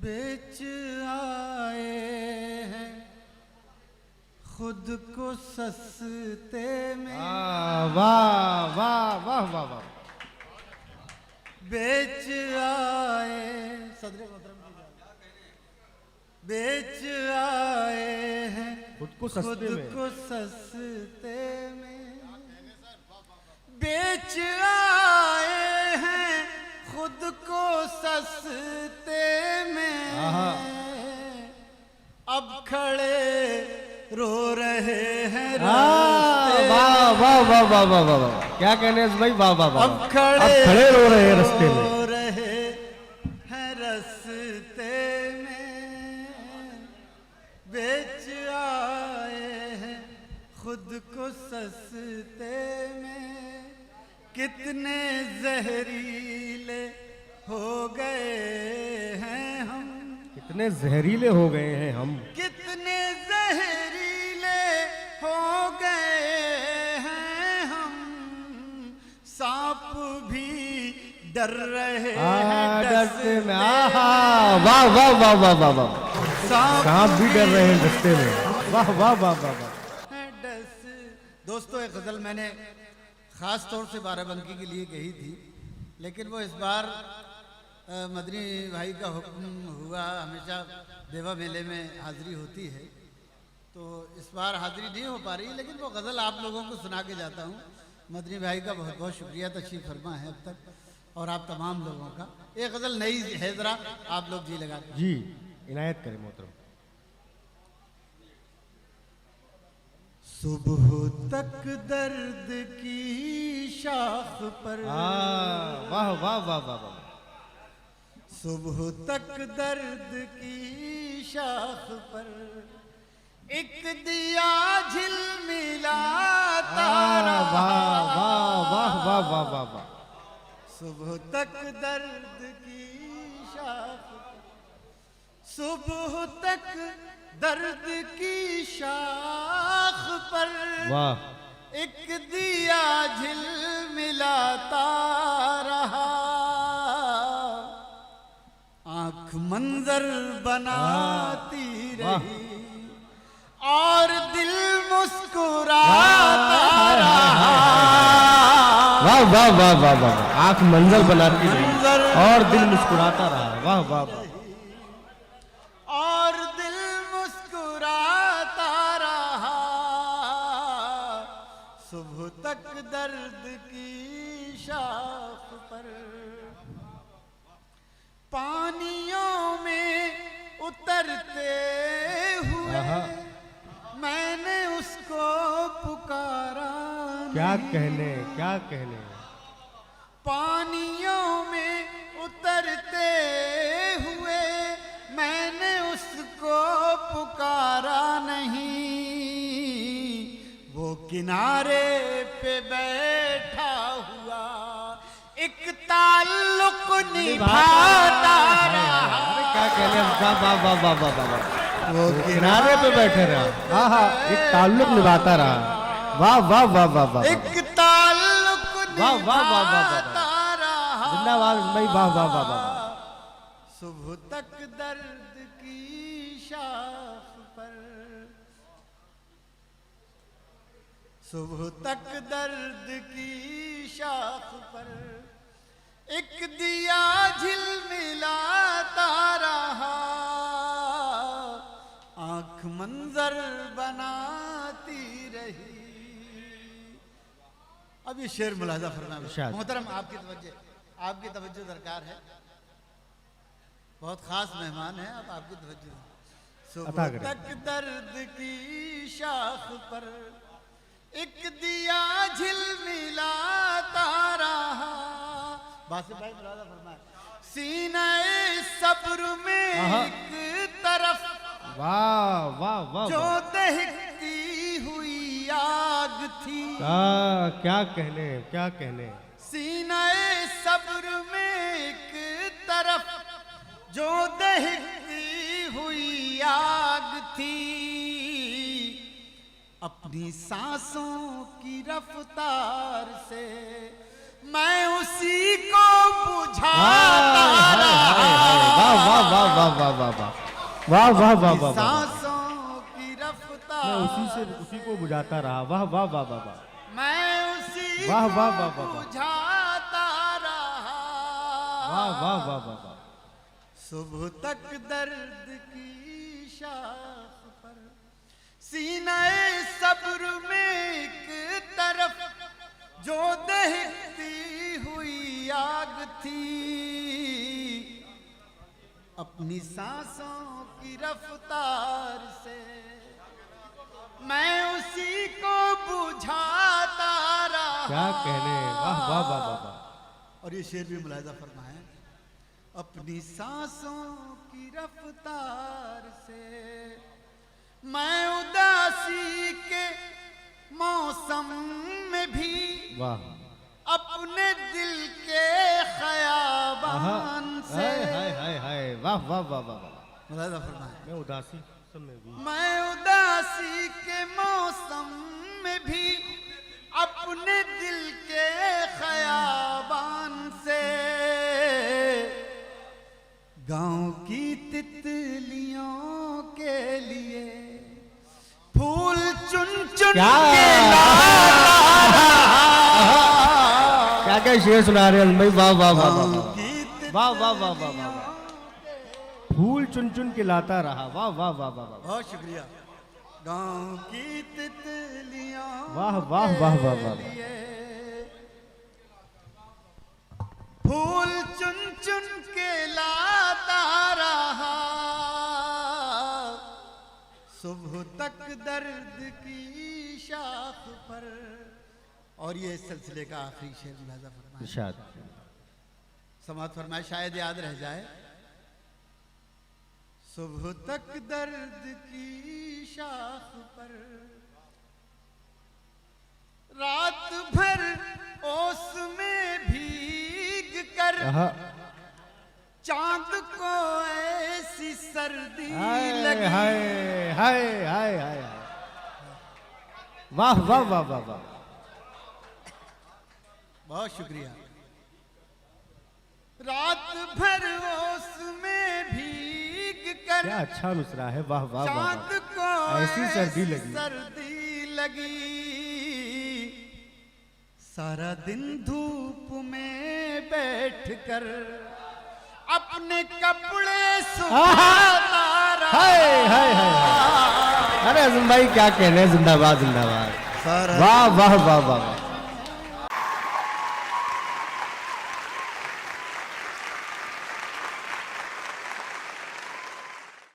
बेच आए हैं खुद को सस्ते में। वाह वाह वाह वाह वाह। बेच आए सदरे मोहतरम बेच आए हैं खुद को सस्ते में बेच आए हैं खुद को सस्ते में। अब खड़े रो रहे हैं रास्ते। वाह वाह वाह वाह वाह वाह। क्या कहने हैं भाई? वाह वाह वाह। अब खड़े रो रहे हैं रास्ते में। बेच आए हैं खुद को सस्ते में। कितने जहरीले हो गए हैं हम। कितने जहरीले हो गए हैं हम। कितने जहरीले हो गए हैं हम। सांप भी डर रहे हैं डस्ते में। वाह वाह वाह वाह वाह वाह। सांप भी डर रहे हैं डस्ते में। वाह वाह वाह वाह वाह। दोस्तों, एक गजल मैंने खास तौर से बाराबंकी के लिए कही थी, लेकिन वो इस बार मदनी भाई का हुक्म हुआ। हमेशा देवा मेले में हाजिरी होती है, तो इस बार हाजिरी नहीं हो पा रही, लेकिन वो गज़ल आप लोगों को सुना के जाता हूँ। मदनी भाई का बहुत बहुत शुक्रिया, तशरीफ फरमा है अब तक, और आप तमाम लोगों का। एक गज़ल नई है, ज़रा आप लोग जी लगा जी इनायत करें मोहतरम। सुबह तक दर्द की शाख पर। वाह वाह वाह वाह वाह। सुबह तक दर्द की शाख पर एक दिया झिलमिलाता रहा। वाह वाह वाह वाह वाह वाह वाह। सुबह तक दर्द की शाख पर। सुबह तक दर्द की शाख पर वाह एक दिया झिलमिलाता रहा। आंख मंजर बनाती रही और दिल मुस्कुराता रहा। वाह वाह वाह वाह वाह। आंख मंजर बनाती रही और दिल मुस्कुराता रहा। वाह वाह वाह। और दिल मुस्कुराता रहा। सुबह तक दर्द की शाख पर पानियों में उतरते हुए मैंने उसको पुकारा। क्या कहने क्या कहने। पानियों में उतरते हुए मैंने उसको पुकारा नहीं। वो किनारे पे बैठा हुआ एक ताल्लुक निभाता रहा। क्या कहने। वाह वाह वाह वाह वाह वाह। वो किनारे पे बैठे रहा। हाँ हाँ, एक ताल्लुक निभाता रहा। वाह वाह वाह वाह वाह। एक ताल्लुक वाह वाह वाह वाह वाह। रहा। जिंदाबाद भाई। वाह वाह वाह वाह। सुबह तक दर्द की शाख पर। सुबह तक दर्द की शाख पर एक दिया झिलमिलाता रहा। आंख मंजर बनाती रही। अब ये शेर मुलाजा फरमाया। मोहतरम, आपकी तवज्जो दरकार है। बहुत खास मेहमान हैं, अब आपकी तवज्जो। सुबह तक दर्द की शाख पर एक दिया झिलमिलाता रहा। बासिफ भाई मुलाजा फरमाए। सीने सब्र में एक तरफ वाह वाह वाह जो दहकती हुई आग थी। क्या कहने क्या कहने। सीने सब्र में एक तरफ जो दहकती हुई आग थी। अपनी सांसों की रफ्तार से मैं उसी को बुझाता वाह वाह वाह वाह वाह वाह वाह वाह वाह वाह वाह। सांसों की मैं रफ्तार उसी को बुझाता रहा। वाह वाह वाह वाह वाह। मैं उसी वाह, वाह, को वाह, वाह, वाह। बुझाता रहा वाह वाह वाह वाह वाह। सुबह तक दर्द की शाख पर सीने सब्र में एक तरफ जो दहकती हुई आग थी, अपनी सांसों की रफ्तार से मैं उसी को बुझाता रहा। क्या कहने। वाह वाह वाह वाह वाह। और ये शेर भी मुलाहिजा फरमाएं, अपनी सांसों की रफ्तार से मैं उदासी के मौसम में भी वाह। अपने दिल के खयाबान से। हाय हाय हाय हाय। वाह वाह वाह वाह वाह। मुलाहिजा फरमाएं, मैं उदासी समय भी। मैं उदासी के मौसम में भी अपने दिल के खयाबान से गांव की तितलियों के लिए फूल चुन चुन के क्या क्या शेर सुना रहे हैं भाई। वाह वाह वाह वाह गांव वाह की वाह वाह वाह वाह वाह वाह। फूल चुन चुन के लाता रहा। वाह वाह वाह वाह वाह। बहुत शुक्रिया। गांव की तितलियों वाह वाह वाह वाह वाह। लिए फूल चुन चुन के लाता रहा, सुबह तक दर्द की शाख पर। और ये इस सिलसिले का आखिरी शेर मुलाहिजा फरमाएं, इरशाद। समात फरमाए, शायद याद रह जाए। सुबह तक दर्द की शाख पर रात भर ओस में भीग कर चांद को ऐसी सर्दी हाय लगी। हाय हाय हाय हाय। वाह वाह वाह वाह वाह। बहुत शुक्रिया। रात भर ओस में भीग कर क्या अच्छा मिसरा है। वाह वाह वाह चांद वाह। को ऐसी सर्दी लगी। सर्दी लगी। सारा दिन धूप में बैठकर अपने कपड़े सुखाता रहा। हाय हाय हाय। अरे अज़म भाई क्या कहने। जिंदाबाद जिंदाबाद। सारा वाह वाह वाह वाह वाह।